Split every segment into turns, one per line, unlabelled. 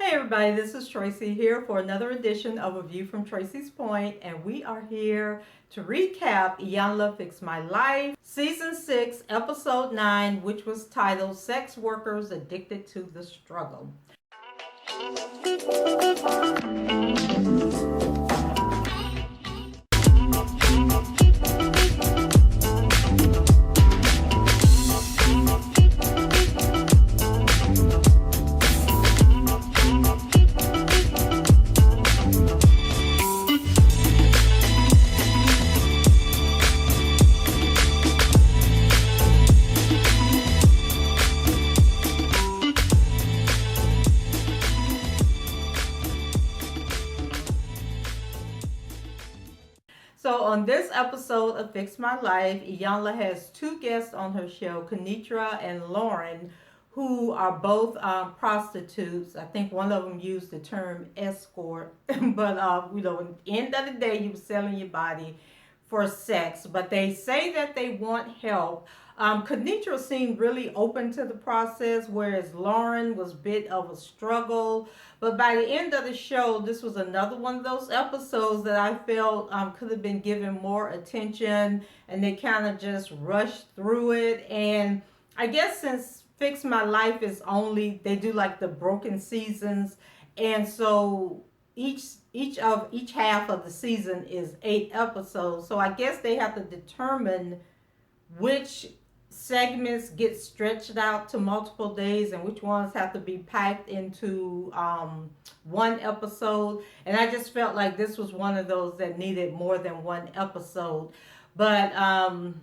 Hey everybody, this is Tracy here for another edition of A View from Tracy's Point, and we are here to recap Iyanla Fix My Life, Season 6, Episode 9, which was titled Sex Workers Addicted to the Struggle. So on this episode of Fix My Life, Iyanla has two guests on her show, Kenitra and Lauren, who are both prostitutes. I think one of them used the term escort, but at the end of the day, you were selling your body for sex. But they say that they want help. Kenitra seemed really open to the process, whereas Lauren was a bit of a struggle. But by the end of the show, this was another one of those episodes that I felt could have been given more attention, and they kind of just rushed through it. And I guess since Fix My Life is only, they do like the broken seasons, and so each half of the season is 8 episodes. So I guess they have to determine which segments get stretched out to multiple days and which ones have to be packed into one episode. And I just felt like this was one of those that needed more than one episode. But Iyanla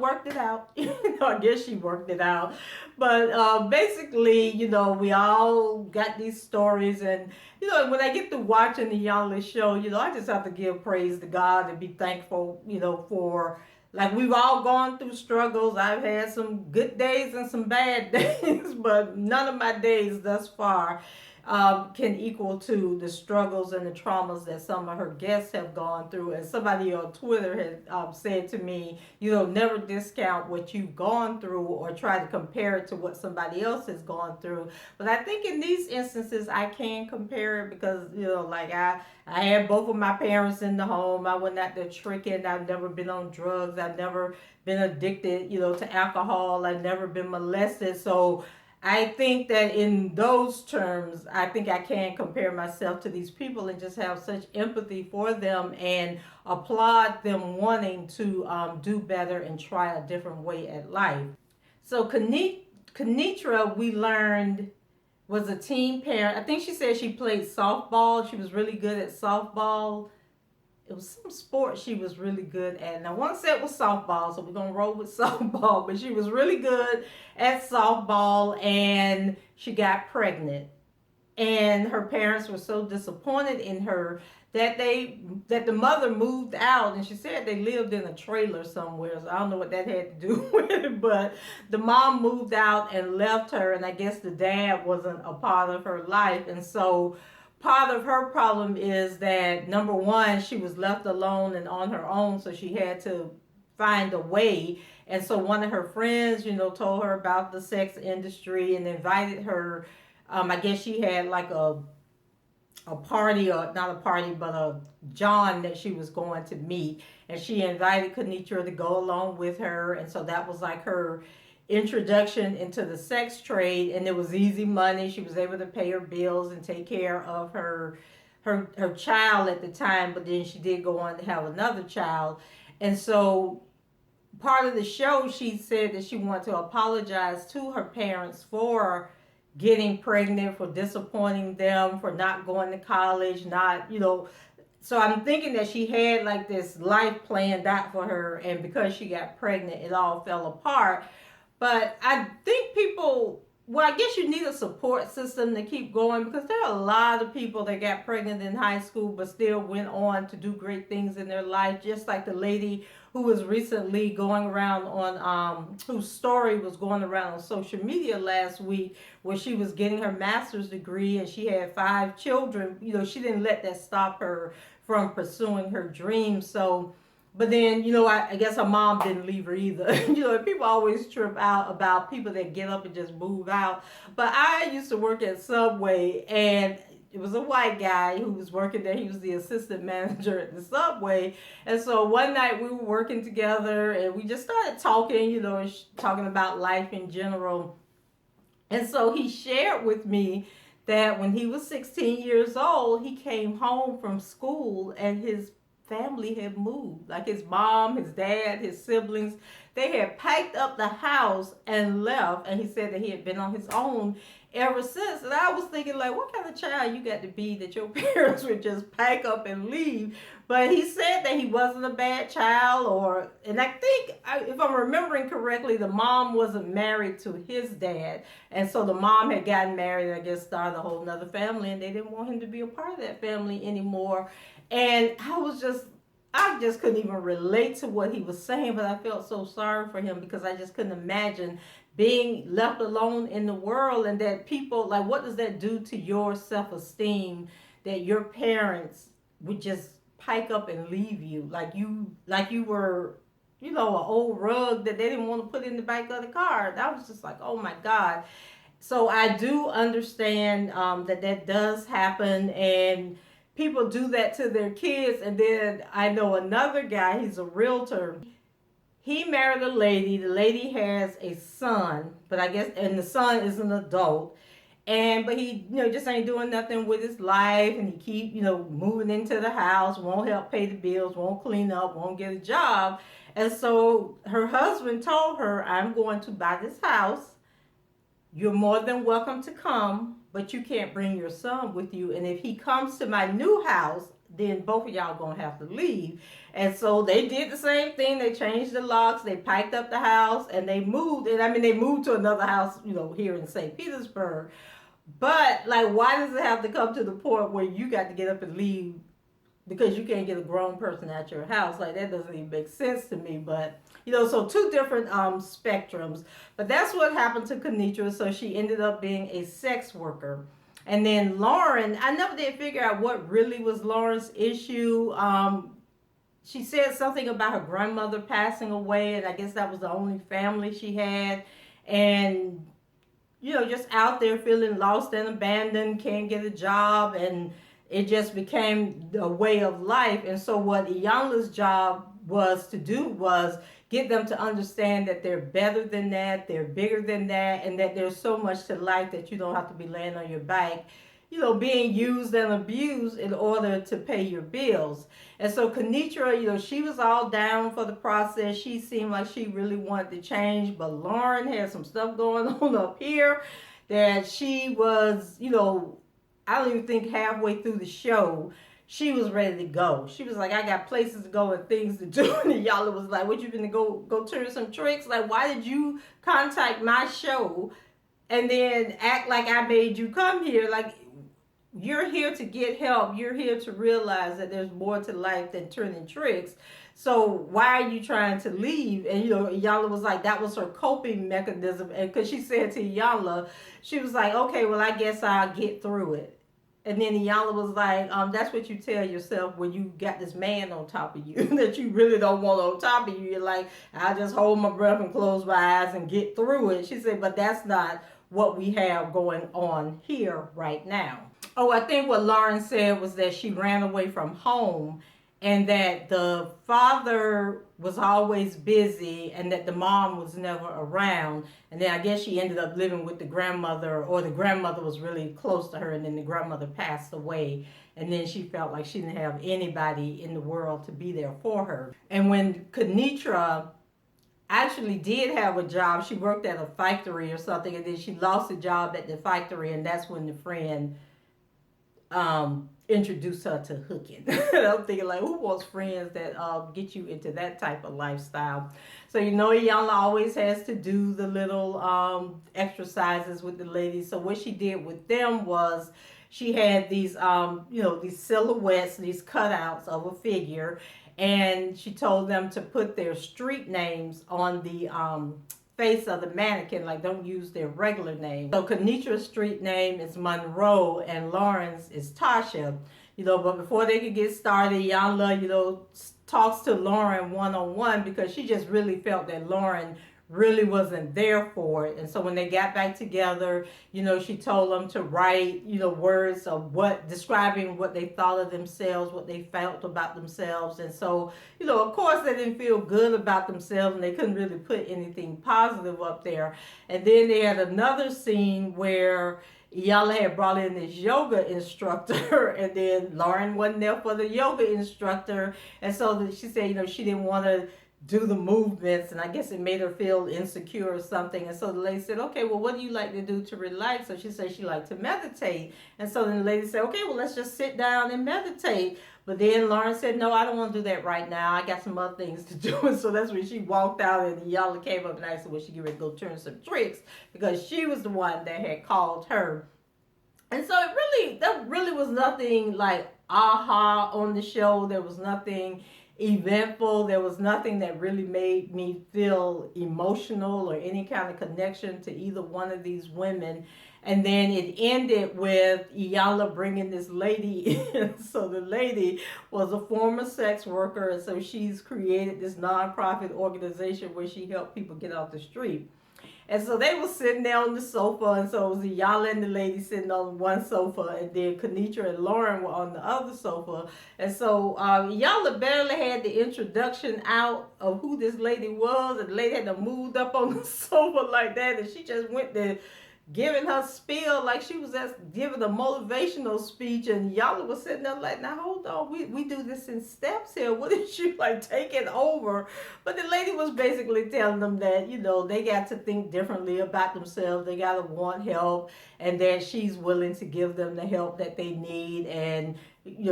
worked it out. I guess she worked it out. But basically, we all got these stories. And, when I get to watching the Iyanla show, I just have to give praise to God and be thankful, for, like, we've all gone through struggles. I've had some good days and some bad days, but none of my days thus far can equal to the struggles and the traumas that some of her guests have gone through. And somebody on Twitter had said to me, never discount what you've gone through or try to compare it to what somebody else has gone through. But I think in these instances, I can compare it because, like I had both of my parents in the home. I went out there tricking. I've never been on drugs. I've never been addicted, to alcohol. I've never been molested. So I think that in those terms, I think I can compare myself to these people and just have such empathy for them and applaud them wanting to do better and try a different way at life. So Kenitra, we learned, was a teen parent. I think she said she played softball. She was really good at softball. It was some sport she was really good at. And I want to say it was softball, so we're going to roll with softball. But she was really good at softball, and she got pregnant. And her parents were so disappointed in her that the mother moved out, and she said they lived in a trailer somewhere. So I don't know what that had to do with it, but the mom moved out and left her, and I guess the dad wasn't a part of her life. And so part of her problem is that, number one, she was left alone and on her own, so she had to find a way. And so one of her friends, told her about the sex industry and invited her. I guess she had like a party, or not a party, but a John that she was going to meet. And she invited Kenitra to go along with her. And so that was like her introduction into the sex trade, and it was easy money. She was able to pay her bills and take care of her child at the time, but then she did go on to have another child. And so part of the show, she said that she wanted to apologize to her parents for getting pregnant, for disappointing them, for not going to college, so I'm thinking that she had like this life planned out for her, and because she got pregnant, it all fell apart. But I think I guess you need a support system to keep going, because there are a lot of people that got pregnant in high school but still went on to do great things in their life, just like the lady who was recently going around on, whose story was going around on social media last week, where she was getting her master's degree and she had 5 children. She didn't let that stop her from pursuing her dreams. So But then, I guess her mom didn't leave her either. People always trip out about people that get up and just move out. But I used to work at Subway, and it was a white guy who was working there. He was the assistant manager at the Subway. And so one night we were working together, and we just started talking, talking about life in general. And so he shared with me that when he was 16 years old, he came home from school and his family had moved. Like his mom, his dad, his siblings, they had packed up the house and left. And he said that he had been on his own ever since. And I was thinking, like, what kind of child you got to be that your parents would just pack up and leave? But he said that he wasn't a bad child, and I think, if I'm remembering correctly, the mom wasn't married to his dad. And so the mom had gotten married, I guess, started a whole nother family, and they didn't want him to be a part of that family anymore. And I just couldn't even relate to what he was saying, but I felt so sorry for him because I just couldn't imagine being left alone in the world, and that people, like, what does that do to your self-esteem that your parents would just pike up and leave you like you were an old rug that they didn't want to put in the back of the car. I was just like, oh my God. So I do understand that does happen, and people do that to their kids. And then I know another guy, he's a realtor. He married a lady. The lady has a son, but I guess, and the son is an adult. But he, just ain't doing nothing with his life, and he keep, moving into the house, won't help pay the bills, won't clean up, won't get a job. And so her husband told her, I'm going to buy this house. You're more than welcome to come, but you can't bring your son with you. And if he comes to my new house, then both of y'all gonna have to leave. And so they did the same thing. They changed the locks, they packed up the house, and they moved. And I mean, they moved to another house, here in St. Petersburg. But, like, why does it have to come to the point where you got to get up and leave because you can't get a grown person at your house? Like, that doesn't even make sense to me. But, so two different spectrums. But that's what happened to Kenitra. So she ended up being a sex worker. And then Lauren, I never did figure out what really was Lauren's issue. She said something about her grandmother passing away, and I guess that was the only family she had. And just out there feeling lost and abandoned, can't get a job, and it just became a way of life. And so what Iyanla's job was to do was get them to understand that they're better than that, they're bigger than that, and that there's so much to life that you don't have to be laying on your back, being used and abused in order to pay your bills. And so Kenitra, she was all down for the process. She seemed like she really wanted to change, but Lauren had some stuff going on up here that she was, I don't even think halfway through the show, she was ready to go. She was like, I got places to go and things to do. And Iyanla was like, what, you gonna go turn some tricks? Like, why did you contact my show and then act like I made you come here? Like, you're here to get help. You're here to realize that there's more to life than turning tricks. So why are you trying to leave? And Iyanla was like, that was her coping mechanism. And because she said to Iyanla, she was like, okay, well, I guess I'll get through it. And then Iyanla was like, that's what you tell yourself when you got this man on top of you that you really don't want on top of you. You're like, I'll just hold my breath and close my eyes and get through it. She said, but that's not what we have going on here right now. Oh, I think what Lauren said was that she ran away from home and that the father was always busy and that the mom was never around. And then I guess she ended up living with the grandmother, or the grandmother was really close to her, and then the grandmother passed away. And then she felt like she didn't have anybody in the world to be there for her. And when Kenitra actually did have a job, she worked at a factory or something, and then she lost a job at the factory, and that's when the friend introduced her to hooking. I'm thinking, like, who wants friends that get you into that type of lifestyle? So Iyanla always has to do the little exercises with the ladies. So what she did with them was she had these these silhouettes, these cutouts of a figure, and she told them to put their street names on the face of the mannequin, like don't use their regular name. So Kenitra's street name is Monroe and Lauren's is Tasha. But before they could get started, Iyanla, talks to Lauren one-on-one because she just really felt that Lauren really wasn't there for it. And so when they got back together, she told them to write, words of describing what they thought of themselves, what they felt about themselves. And so, of course they didn't feel good about themselves and they couldn't really put anything positive up there. And then they had another scene where Iyanla had brought in this yoga instructor, and then Lauren wasn't there for the yoga instructor. And so she said, she didn't want to do the movements, and I guess it made her feel insecure or something. And so the lady said, okay, well, what do you like to do to relax? So she said she liked to meditate. And so then the lady said, okay, well, let's just sit down and meditate. But then Lauren said, no, I don't want to do that right now. I got some other things to do. And so that's when she walked out, and Iyanla came up and asked her, well, she get ready to go turn some tricks, because she was the one that had called her. And so there really was nothing like aha on the show. There was nothing eventful. There was nothing that really made me feel emotional or any kind of connection to either one of these women. And then it ended with Iyanla bringing this lady in. So the lady was a former sex worker, and so she's created this nonprofit organization where she helped people get off the street. And so they were sitting there on the sofa, and so it was Iyanla and the lady sitting on one sofa, and then Kenitra and Lauren were on the other sofa. And so Iyanla barely had the introduction out of who this lady was, and the lady had to move up on the sofa like that, and she just went there giving her spiel like she was just giving a motivational speech, and Iyanla was sitting there like, now hold on, we do this in steps here. What is you like taking over? But the lady was basically telling them that, they got to think differently about themselves. They got to want help, and that she's willing to give them the help that they need. And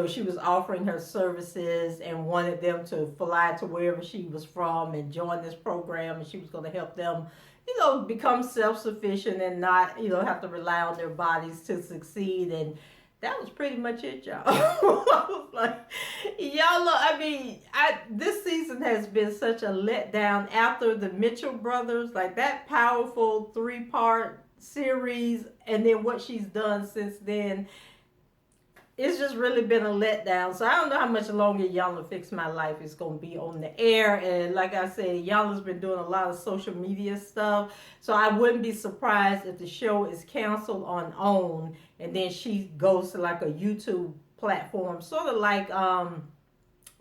she was offering her services and wanted them to fly to wherever she was from and join this program, and she was going to help them become self-sufficient and not, have to rely on their bodies to succeed. And that was pretty much it, y'all. I was like, this season has been such a letdown after the Mitchell brothers, like that powerful 3-part series, and then what she's done since then. It's just really been a letdown. So I don't know how much longer Iyanla Fix My Life is going to be on the air. And like I said, Iyanla's been doing a lot of social media stuff. So I wouldn't be surprised if the show is canceled on OWN, and then she goes to like a YouTube platform, sort of like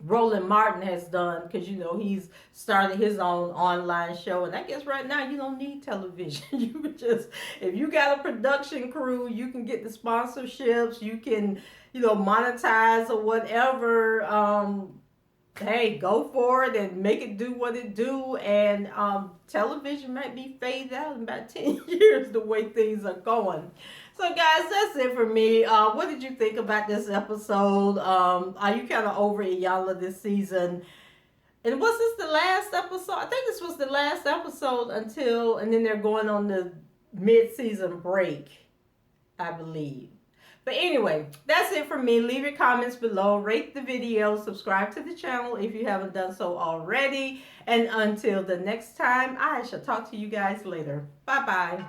Roland Martin has done, because he's started his own online show. And I guess right now you don't need television. You can just, if you got a production crew, you can get the sponsorships, you can monetize or whatever. Hey, go for it and make it do what it do. And television might be faded out in about 10 years the way things are going. So guys, that's it for me. What did you think about this episode? Are you kind of over Iyanla this season? And was this the last episode? I think this was the last episode and then they're going on the mid-season break, I believe. But anyway, that's it for me. Leave your comments below. Rate the video. Subscribe to the channel if you haven't done so already. And until the next time, I shall talk to you guys later. Bye-bye.